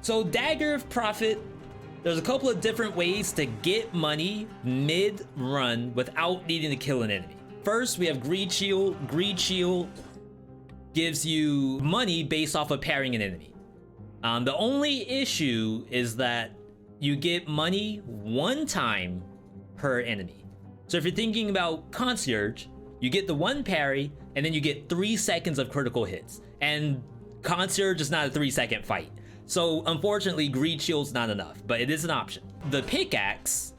So Dagger of Profit, there's a couple of different ways to get money mid-run without needing to kill an enemy. First, we have Greed Shield. Greed Shield gives you money based off of parrying an enemy. The only issue is that you get money one time per enemy. So if you're thinking about Concierge, you get the one parry, and then you get 3 seconds of critical hits. And Concierge is not a 3-second fight. So unfortunately, Greed Shield's not enough, but it is an option. The pickaxe,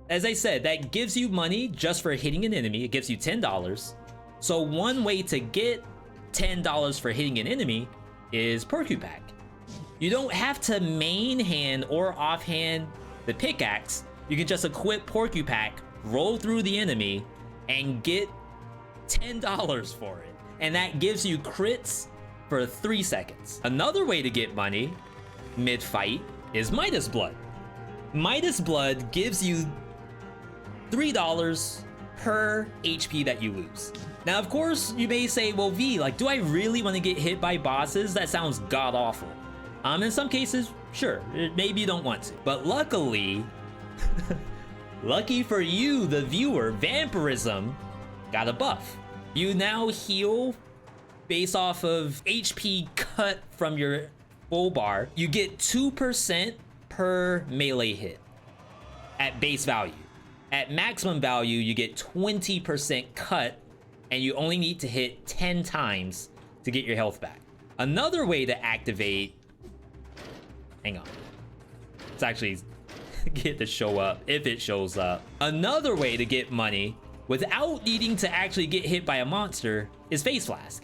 as I said, that gives you money just for hitting an enemy. It gives you $10. So one way to get $10 for hitting an enemy is Porcupack. You don't have to main hand or offhand the pickaxe. You can just equip Porcupack, roll through the enemy, and get $10 for it. And that gives you crits for 3 seconds. Another way to get money mid-fight is Midas Blood. Midas Blood gives you $3 per HP that you lose. Now, of course, you may say, well, V, like, do I really want to get hit by bosses? That sounds god-awful. In some cases, sure, maybe you don't want to. But luckily, lucky for you, the viewer, Vampirism got a buff. You now heal based off of HP cut from your full bar. You get 2% per melee hit at base value. At maximum value, you get 20% cut, and you only need to hit 10 times to get your health back. Another way to activate... Hang on. Let's actually get to show up, if it shows up. Another way to get money without needing to actually get hit by a monster is Face Flask.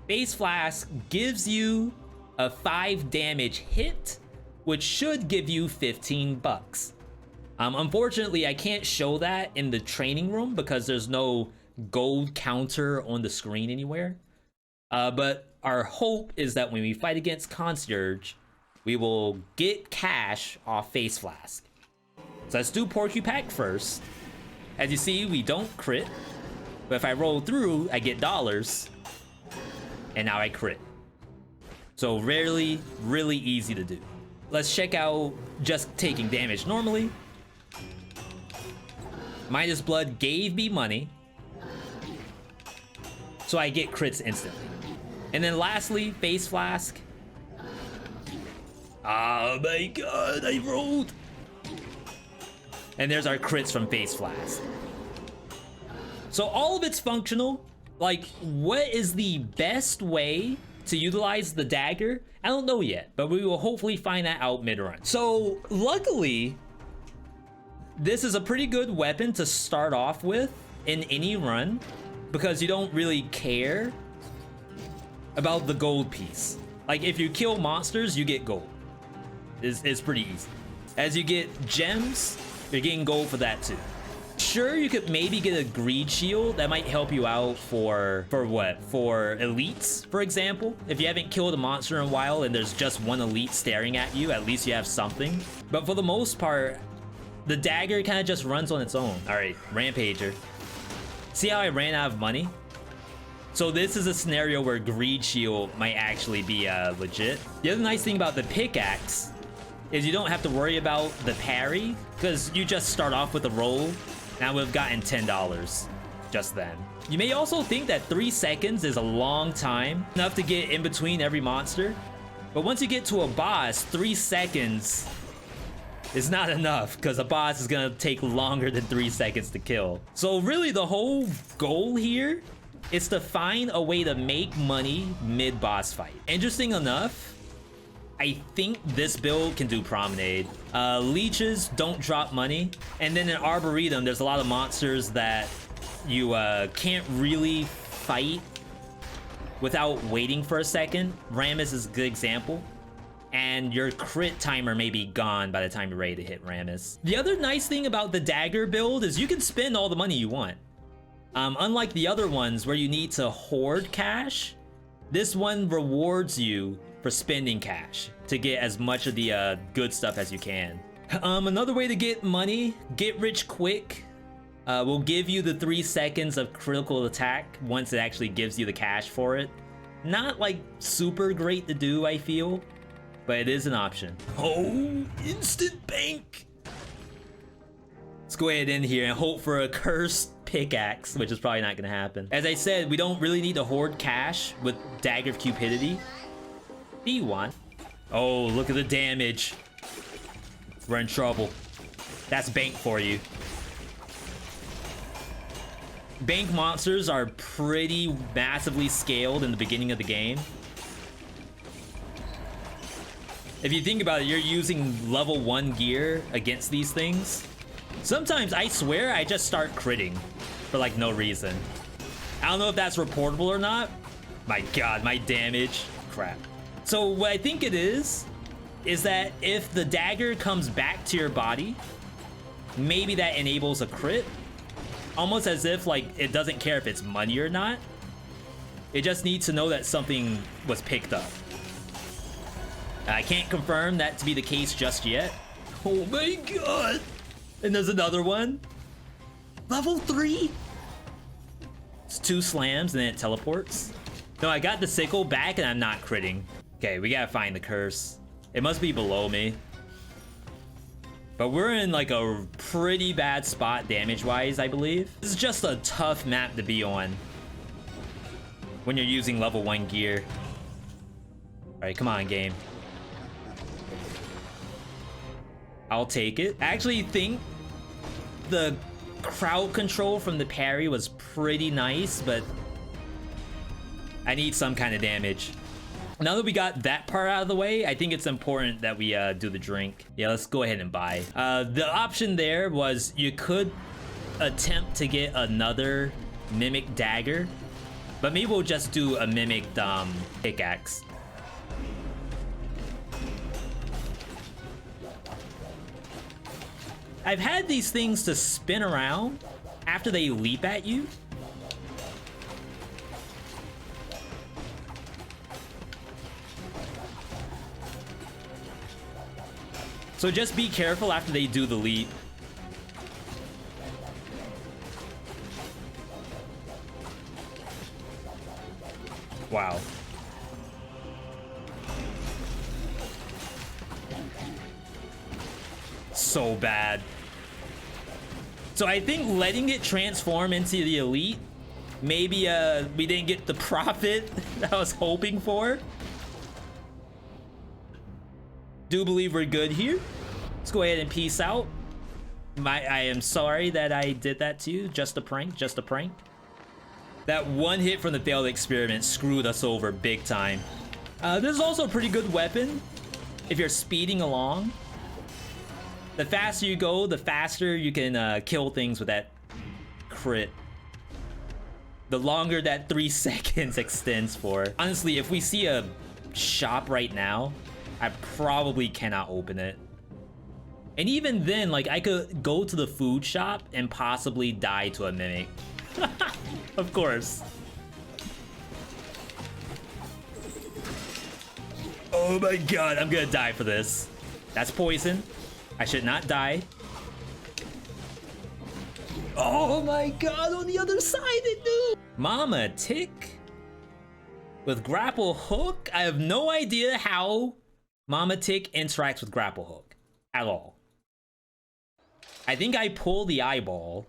Face Flask gives you a 5 damage hit, which should give you 15 bucks. Unfortunately, I can't show that in the training room because there's no gold counter on the screen anywhere. But our hope is that when we fight against Concierge, we will get cash off Face Flask. So let's do Porcupack first. As you see, we don't crit, but if I roll through, I get dollars, and now I crit. So really easy to do. Let's check out just taking damage normally. Midas Blood gave me money, so I get crits instantly. And then lastly, Face Flask. Oh my god, I rolled! And there's our crits from Face Flask. So all of it's functional. Like, what is the best way to utilize the dagger? I don't know yet, but we will hopefully find that out mid-run. So luckily, this is a pretty good weapon to start off with in any run because you don't really care about the gold piece. Like, if you kill monsters, you get gold. It's pretty easy. As you get gems, you're getting gold for that too. Sure, you could maybe get a Greed Shield. That might help you out for what? For elites, for example. If you haven't killed a monster in a while and there's just one elite staring at you, at least you have something. But for the most part, the dagger kind of just runs on its own. All right, Rampager. See how I ran out of money? So this is a scenario where Greed Shield might actually be legit. The other nice thing about the pickaxe is you don't have to worry about the parry because you just start off with a roll. Now we've gotten $10 just then. You may also think that 3 seconds is a long time, enough to get in between every monster. But once you get to a boss, 3 seconds is not enough because a boss is gonna take longer than 3 seconds to kill. So really the whole goal here is to find a way to make money mid-boss fight. Interesting enough, I think this build can do Promenade. Leeches don't drop money. And then in Arboretum, there's a lot of monsters that you can't really fight without waiting for a second. Rammus is a good example. And your crit timer may be gone by the time you're ready to hit Rammus. The other nice thing about the Dagger build is you can spend all the money you want. Unlike the other ones where you need to hoard cash, this one rewards you for spending cash to get as much of the good stuff as you can. Another way to get money, get rich quick, will give you the 3 seconds of critical attack once it actually gives you the cash for it. Not like super great to do, I feel, but it is an option. Oh, instant bank. Let's go ahead in here and hope for a cursed pickaxe, which is probably not gonna happen. As I said, we don't really need to hoard cash with Dagger of Cupidity. D1. Oh, look at the damage. We're in trouble. That's bank for you. Bank monsters are pretty massively scaled in the beginning of the game. If you think about it, you're using level 1 gear against these things. Sometimes, I swear, I just start critting for like no reason. I don't know if that's reportable or not. My god, my damage. Crap. So what I think it is that if the dagger comes back to your body, maybe that enables a crit. Almost as if like it doesn't care if it's money or not. It just needs to know that something was picked up. I can't confirm that to be the case just yet. Oh my god. And there's another one. Level 3? It's 2 slams and then it teleports. No, I got the sickle back and I'm not critting. Okay, we gotta find the curse. It must be below me. But we're in like a pretty bad spot damage-wise, I believe. This is just a tough map to be on when you're using level 1 gear. All right, come on, game. I'll take it. I actually think the crowd control from the parry was pretty nice, but I need some kind of damage. Now that we got that part out of the way, I think it's important that we do the drink. Yeah, let's go ahead and buy. The option there was you could attempt to get another mimic dagger, but maybe we'll just do a mimic pickaxe. I've had these things to spin around after they leap at you. So just be careful after they do the leap. Wow. So bad. So I think letting it transform into the elite, maybe we didn't get the profit that I was hoping for. Do believe we're good here. Let's go ahead and peace out. I am sorry that I did that to you. Just a prank, just a prank. That one hit from the failed experiment screwed us over big time. This is also a pretty good weapon if you're speeding along. The faster you go, the faster you can kill things with that crit. The longer that 3 seconds extends for. Honestly, if we see a shop right now, I probably cannot open it. And even then, like, I could go to the food shop and possibly die to a mimic. Of course. Oh my god, I'm gonna die for this. That's poison. I should not die. Oh my god, on the other side it knew! Mama Tick with grapple hook? I have no idea how Mama Tick interacts with grapple hook at all. I think I pull the eyeball.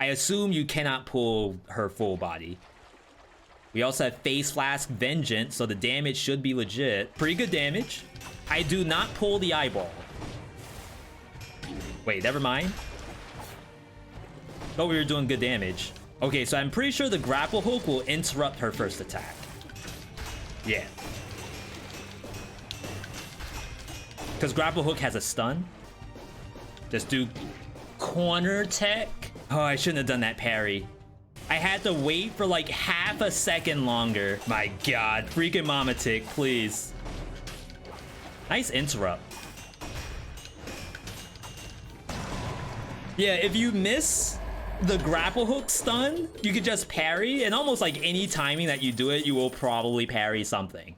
I assume you cannot pull her full body. We also have Face Flask Vengeance, so the damage should be legit. Pretty good damage. I do not pull the eyeball. Wait, never mind. Thought we were doing good damage. Okay, so I'm pretty sure the grapple hook will interrupt her first attack. Yeah. Because grapple hook has a stun. Just do corner tech. Oh, I shouldn't have done that parry. I had to wait for like half a second longer. My god, freaking Mama Tick, please. Nice interrupt. Yeah, if you miss the grapple hook stun, you could just parry, and almost like any timing that you do it, you will probably parry something.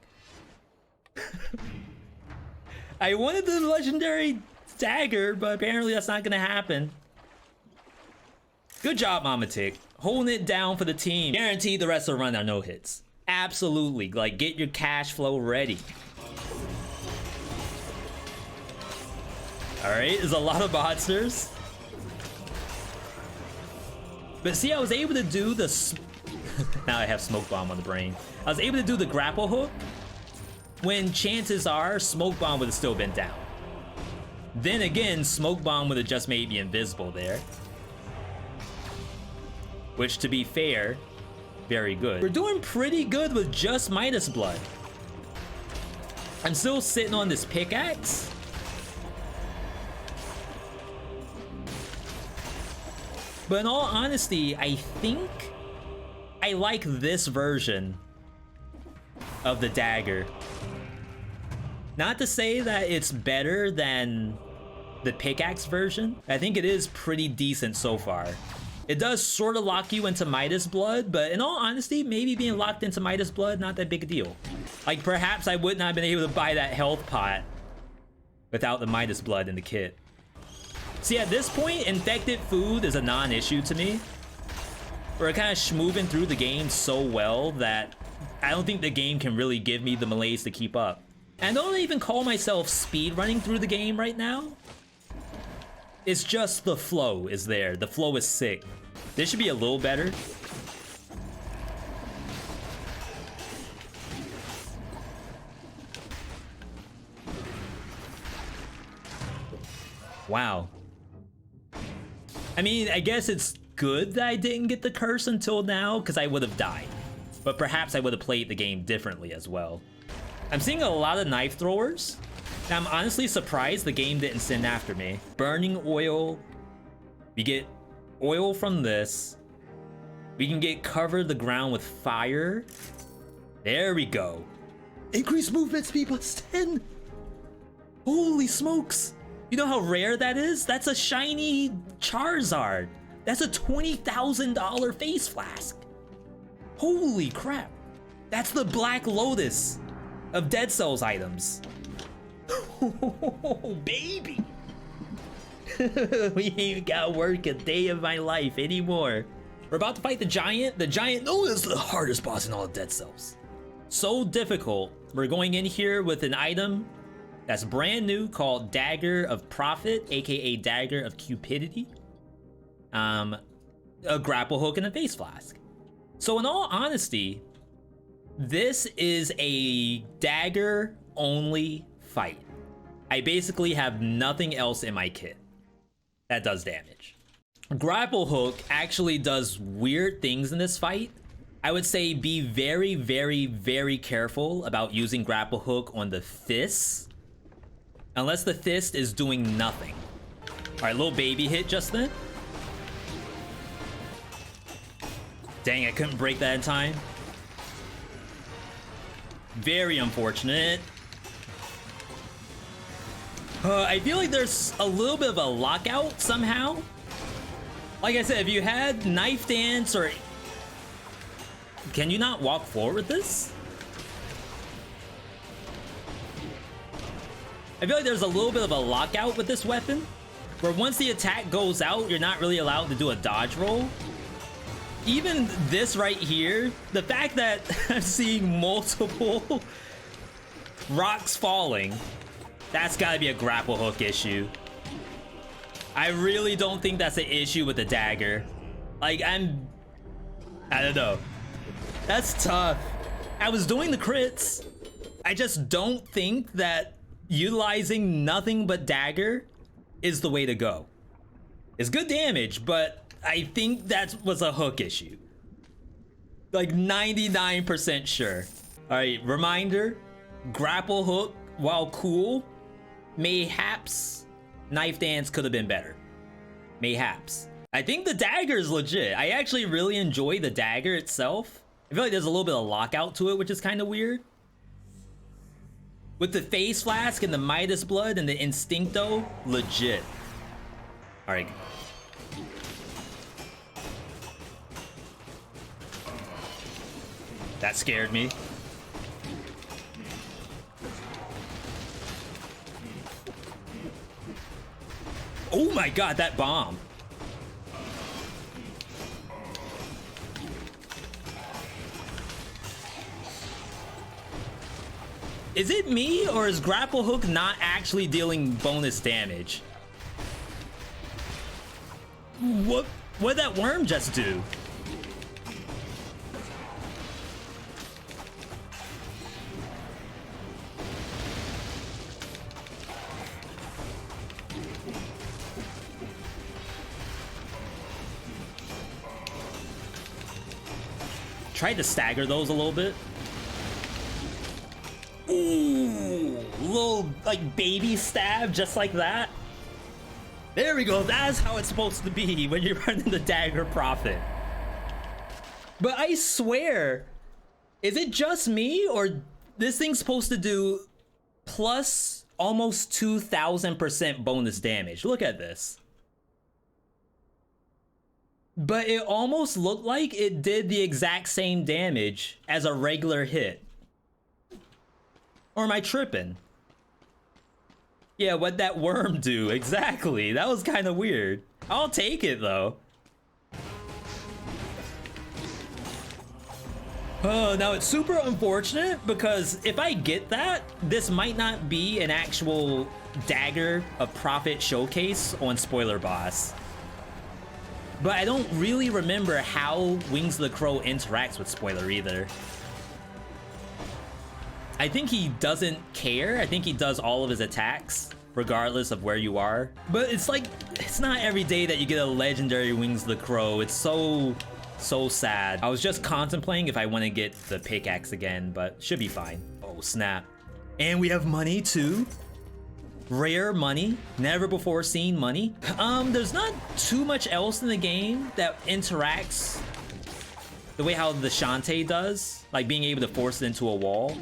I wanted the legendary dagger, but apparently that's not gonna happen. Good job, Mama Tick. Holding it down for the team. Guaranteed the rest of the run are no hits. Absolutely. Like, get your cash flow ready. All right, there's a lot of monsters. But see, I was able to do the... now I have Smoke Bomb on the brain. I was able to do the grapple hook when chances are Smoke Bomb would have still been down. Then again, Smoke Bomb would have just made me invisible there. Which, to be fair, very good. We're doing pretty good with just Midas Blood. I'm still sitting on this pickaxe. But in all honesty, I think I like this version of the dagger. Not to say that it's better than the pickaxe version. I think it is pretty decent so far. It does sort of lock you into Midas Blood, but in all honesty, maybe being locked into Midas Blood, not that big a deal. Like, perhaps I would not have been able to buy that health pot without the Midas Blood in the kit. See, at this point, infected food is a non-issue to me. We're kind of schmooving through the game so well that I don't think the game can really give me the malaise to keep up. And I don't even call myself speed running through the game right now. It's just the flow is there. The flow is sick. This should be a little better. Wow. I mean, I guess it's good that I didn't get the curse until now, because I would have died. But perhaps I would have played the game differently as well. I'm seeing a lot of knife throwers. And I'm honestly surprised the game didn't send after me. Burning oil. We get oil from this. We can get cover the ground with fire. There we go. Increase movement speed plus 10. Holy smokes. You know how rare that is? That's a shiny Charizard. That's a $20,000 face flask. Holy crap. That's the Black Lotus of Dead Cells items. Oh, baby. We ain't got to work a day of my life anymore. We're about to fight the giant. The giant known as the hardest boss in all of Dead Cells. So difficult. We're going in here with an item that's brand new called Dagger of Profit, aka Dagger of Cupidity. A grapple hook and a face flask. So in all honesty, this is a dagger only fight. I basically have nothing else in my kit that does damage. Grapple hook actually does weird things in this fight. I would say be very, very, very careful about using grapple hook on the fists. Unless the fist is doing nothing. All right, little baby hit just then. Dang, I couldn't break that in time. Very unfortunate. I feel like there's a little bit of a lockout somehow. Like I said, if you had knife dance or... Can you not walk forward with this? I feel like there's a little bit of a lockout with this weapon, where once the attack goes out, you're not really allowed to do a dodge roll. Even this right here, the fact that I'm seeing multiple rocks falling, that's gotta be a grapple hook issue. I really don't think that's an issue with the dagger. Like, I don't know. That's tough. I was doing the crits. I just don't think that utilizing nothing but dagger is the way to go. It's good damage, but I think that was a hook issue. Like 99% sure. All right, reminder, grapple hook, while cool, mayhaps knife dance could have been better. Mayhaps. I think the dagger is legit. I actually really enjoy the dagger itself. I feel like there's a little bit of lockout to it, which is kind of weird. With the face flask and the Midas blood and the Instincto, legit. All right. That scared me. Oh my god, that bomb. Is it me, or is grapple hook not actually dealing bonus damage? What'd that worm just do? Tried to stagger those a little bit. Ooh, little like baby stab just like that. There we go. That's how it's supposed to be when you're running the Dagger Prophet. But I swear, is it just me or this thing's supposed to do plus almost 2,000% bonus damage? Look at this. But it almost looked like it did the exact same damage as a regular hit. Or am I tripping? Yeah, what'd that worm do? Exactly. That was kind of weird. I'll take it though. Oh, now it's super unfortunate because if I get that, this might not be an actual Dagger of Prophet showcase on Spoiler Boss. But I don't really remember how Wings of the Crow interacts with Spoiler either. I think he doesn't care. I think he does all of his attacks regardless of where you are. But it's like, it's not every day that you get a legendary Wings of the Crow. It's so sad. I was just contemplating if I want to get the pickaxe again, but should be fine. Oh, snap. And we have money too. Rare money, never before seen money. There's not too much else in the game that interacts the way how the Shantae does, like being able to force it into a wall.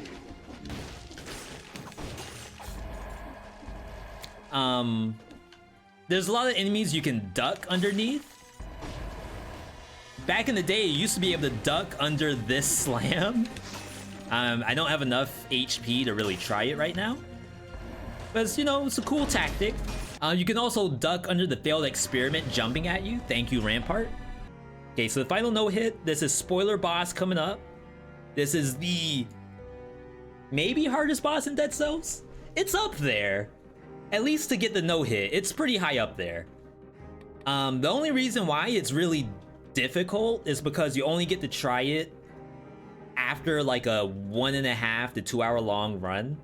There's a lot of enemies you can duck underneath. Back in the day, you used to be able to duck under this slam. I don't have enough HP to really try it right now. But it's, you know, it's a cool tactic. You can also duck under the failed experiment jumping at you. Thank you, Rampart. Okay, so the final no-hit. This is Spoiler Boss coming up. This is the maybe hardest boss in Dead Cells. It's up there. At least to get the no-hit, it's pretty high up there. The only reason why it's really difficult is because you only get to try it after like a 1.5 to 2 hour long run.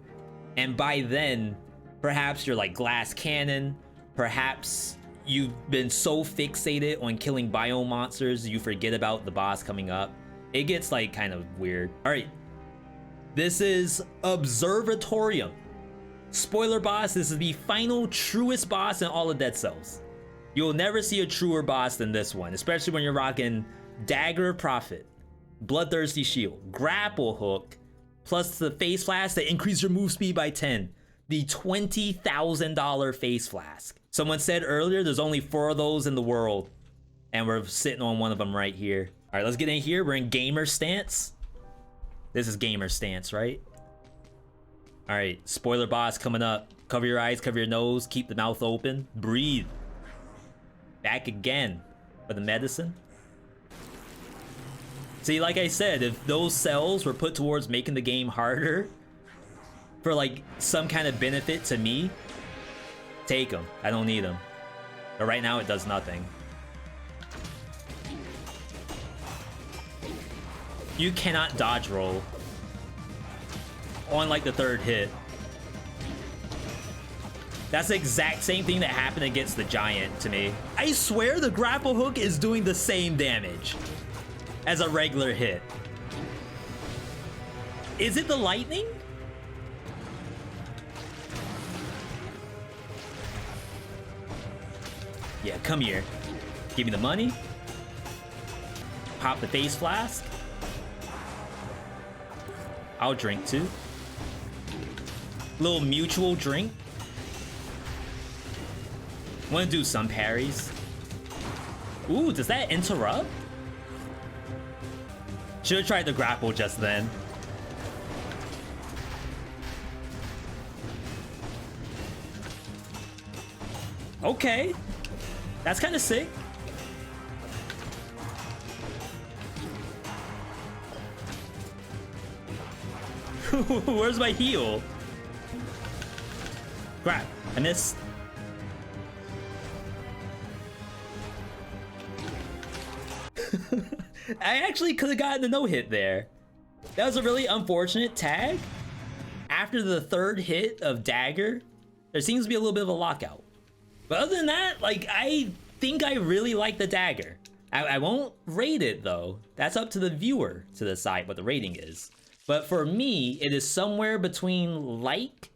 And by then, perhaps you're like glass cannon, perhaps you've been so fixated on killing biome monsters you forget about the boss coming up. It gets like kind of weird. All right, this is Observatorium. Spoiler boss, this is the final truest boss in all of Dead Cells. You'll never see a truer boss than this one, especially when you're rocking Dagger Prophet, Bloodthirsty Shield, Grapple Hook, plus the Face Flask that increases your move speed by 10. The $20,000 Face Flask. Someone said earlier there's only 4 of those in the world, and we're sitting on one of them right here. All right, let's get in here. We're in gamer stance. This is gamer stance, right? All right, spoiler boss coming up. Cover your eyes, cover your nose, keep the mouth open, breathe. Back again for the medicine. See, like I said, if those cells were put towards making the game harder for like some kind of benefit to me, take them. I don't need them. But right now it does nothing. You cannot dodge roll on like the 3rd hit. That's the exact same thing that happened against the giant to me. I swear the grapple hook is doing the same damage as a regular hit. Is it the lightning? Yeah, come here. Give me the money. Pop the Face Flask. I'll drink too. Little mutual drink. Want to do some parries. Ooh, does that interrupt? Should have tried the grapple just then. Okay. That's kind of sick. Where's my heal? Crap, I missed. I actually could have gotten a no-hit there. That was a really unfortunate tag. After the third hit of Dagger, there seems to be a little bit of a lockout. But other than that, like, I think I really like the Dagger. I won't rate it though. That's up to the viewer to decide what the rating is. But for me, it is somewhere between like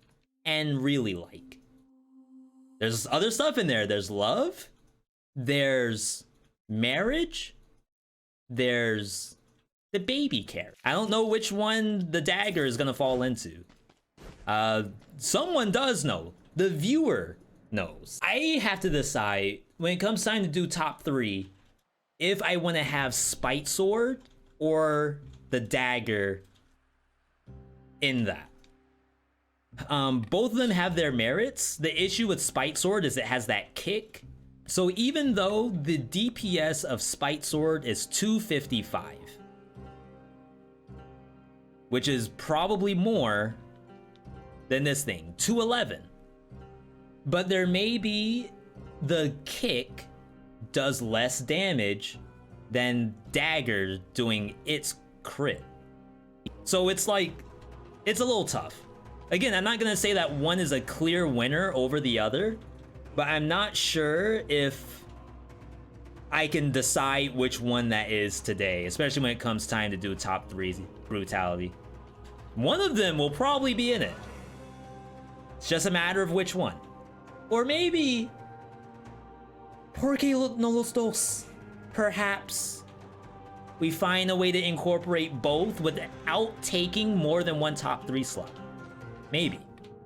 and really like. There's other stuff in there. There's love, there's marriage, there's the baby care. I don't know which one the Dagger is gonna fall into. Someone does know. The viewer knows. I have to decide when it comes time to do top 3 if I want to have Spite Sword or the Dagger in that. Both of them have their merits. The issue with Spite Sword is it has that kick. So even though the DPS of Spite Sword is 255, which is probably more than this thing, 211. But there may be the kick does less damage than Dagger doing its crit. So it's like, it's a little tough. Again, I'm not gonna say that one is a clear winner over the other, but I'm not sure if I can decide which one that is today, especially when it comes time to do top 3 brutality. One of them will probably be in it. It's just a matter of which one. Or maybe Porque no los dos. Perhaps we find a way to incorporate both without taking more than one top 3 slot. Maybe.